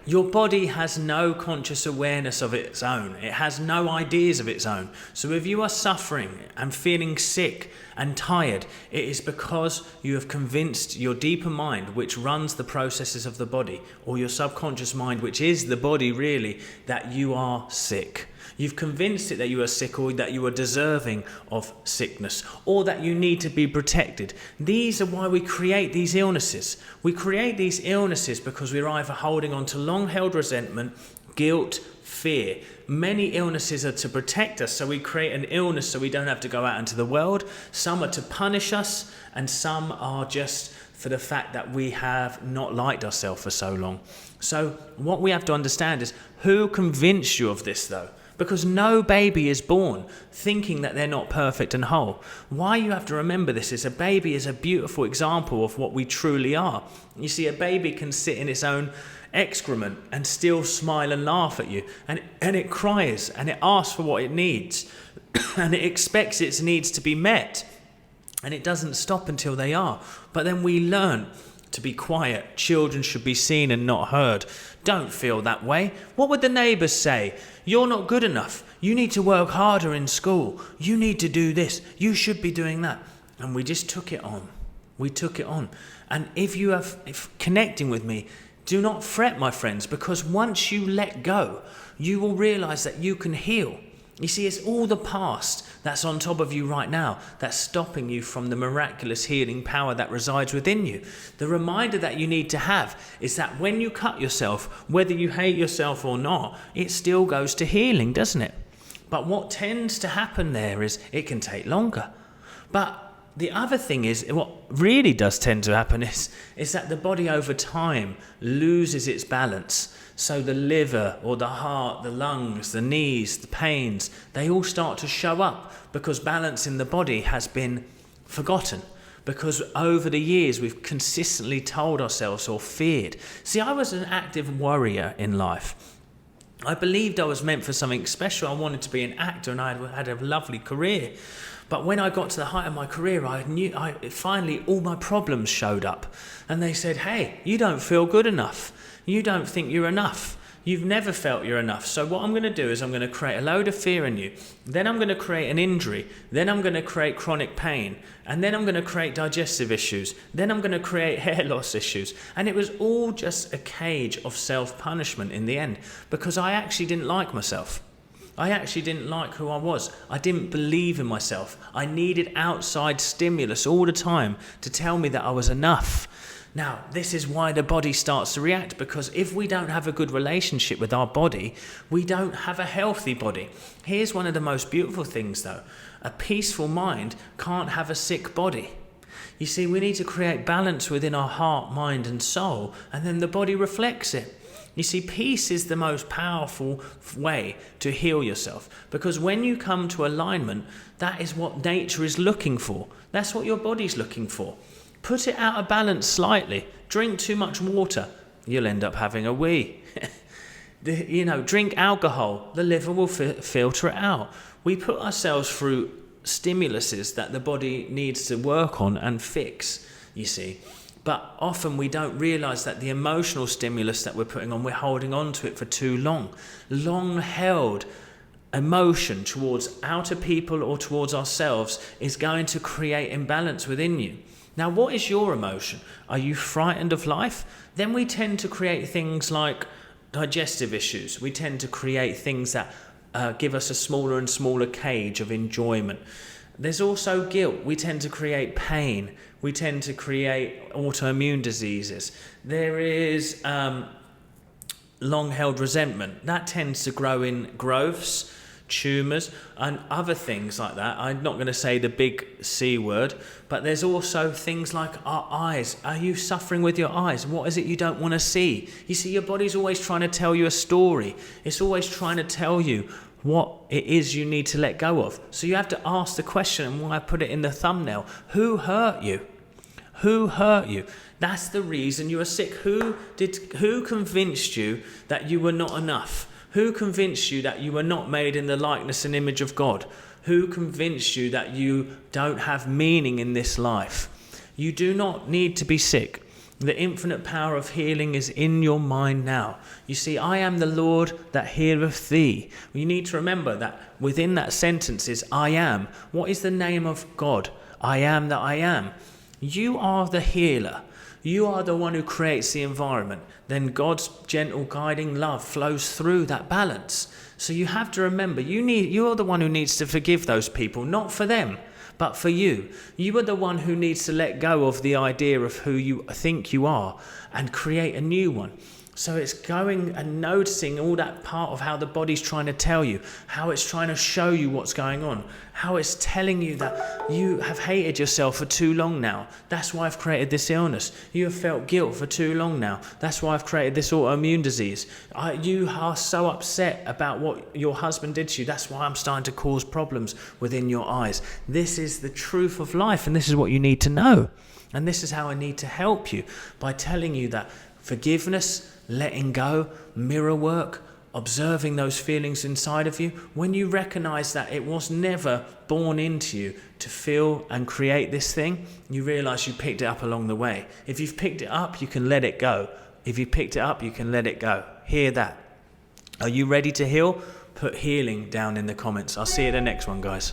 Your body has no conscious awareness of its own. It has no ideas of its own. So if you are suffering and feeling sick and tired, it is because you have convinced your deeper mind, which runs the processes of the body, or your subconscious mind, which is the body really, that you are sick. You've convinced it that you are sick, or that you are deserving of sickness, or that you need to be protected. These are why we create these illnesses. We create these illnesses because we're either holding on to long-held resentment, guilt, fear. Many illnesses are to protect us, so we create an illness so we don't have to go out into the world. Some are to punish us, and some are just for the fact that we have not liked ourselves for so long. So what we have to understand is, who convinced you of this though? Because no baby is born thinking that they're not perfect and whole. Why you have to remember this is a baby is a beautiful example of what we truly are. You see, a baby can sit in its own excrement and still smile and laugh at you. And it cries and it asks for what it needs. And it expects its needs to be met. And it doesn't stop until they are. But then we learn to be quiet. Children should be seen and not heard. Don't feel that way. What would the neighbours say? You're not good enough. You need to work harder in school. You need to do this. You should be doing that. And we just took it on. We took it on. And if connecting with me, do not fret, my friends, because once you let go, you will realise that you can heal. You see, it's all the past that's on top of you right now that's stopping you from the miraculous healing power that resides within you. The reminder that you need to have is that when you cut yourself, whether you hate yourself or not, it still goes to healing, doesn't it? But what tends to happen there is it can take longer. But the other thing is, what really does tend to happen is that the body over time loses its balance. So the liver or the heart, the lungs, the knees, the pains, they all start to show up because balance in the body has been forgotten. Because over the years we've consistently told ourselves or feared. See, I was an active warrior in life. I believed I was meant for something special. I wanted to be an actor and I had a lovely career. But when I got to the height of my career, finally all my problems showed up. And they said, hey, you don't feel good enough. You don't think you're enough. You've never felt you're enough. So what I'm going to do is I'm going to create a load of fear in you. Then I'm going to create an injury. Then I'm going to create chronic pain. And then I'm going to create digestive issues. Then I'm going to create hair loss issues. And it was all just a cage of self-punishment in the end, because I actually didn't like myself. I actually didn't like who I was. I didn't believe in myself. I needed outside stimulus all the time to tell me that I was enough. Now, this is why the body starts to react, because if we don't have a good relationship with our body, we don't have a healthy body. Here's one of the most beautiful things though. A peaceful mind can't have a sick body. You see, we need to create balance within our heart, mind and soul, and then the body reflects it. You see, peace is the most powerful way to heal yourself, because when you come to alignment, that is what nature is looking for. That's what your body's looking for. Put it out of balance slightly. Drink too much water, you'll end up having a wee. Drink alcohol, the liver will filter it out. We put ourselves through stimuluses that the body needs to work on and fix, you see. But often we don't realise that the emotional stimulus that we're putting on, we're holding on to it for too long. Long-held emotion towards outer people or towards ourselves is going to create imbalance within you. Now, what is your emotion? Are you frightened of life? Then we tend to create things like digestive issues. We tend to create things that give us a smaller and smaller cage of enjoyment. There's also guilt. We tend to create pain. We tend to create autoimmune diseases. There is long-held resentment. That tends to grow in growths, tumours and other things like that. I'm not going to say the big C word, but there's also things like our eyes. Are you suffering with your eyes? What is it you don't want to see? You see, your body's always trying to tell you a story. It's always trying to tell you what it is you need to let go of. So you have to ask the question, and why I put it in the thumbnail, who hurt you? Who hurt you? That's the reason you are sick. Who convinced you that you were not enough? Who convinced you that you were not made in the likeness and image of God? Who convinced you that you don't have meaning in this life? You do not need to be sick. The infinite power of healing is in your mind now. You see, I am the Lord that healeth thee. You need to remember that within that sentence is I am. What is the name of God? I am that I am. You are the healer. You are the one who creates the environment. Then God's gentle guiding love flows through that balance. So you have to remember, you are the one who needs to forgive those people, not for them, but for you. You are the one who needs to let go of the idea of who you think you are and create a new one. So it's going and noticing all that part of how the body's trying to tell you, how it's trying to show you what's going on, how it's telling you that you have hated yourself for too long now. That's why I've created this illness. You have felt guilt for too long now. That's why I've created this autoimmune disease. You are so upset about what your husband did to you. That's why I'm starting to cause problems within your eyes. This is the truth of life, and this is what you need to know. And this is how I need to help you, by telling you that forgiveness, letting go, mirror work, observing those feelings inside of you. When you recognize that it was never born into you to feel and create this thing, you realize you picked it up along the way. If you've picked it up, you can let it go. If you picked it up, you can let it go. Hear that. Are you ready to heal? Put healing down in the comments. I'll see you at the next one, guys.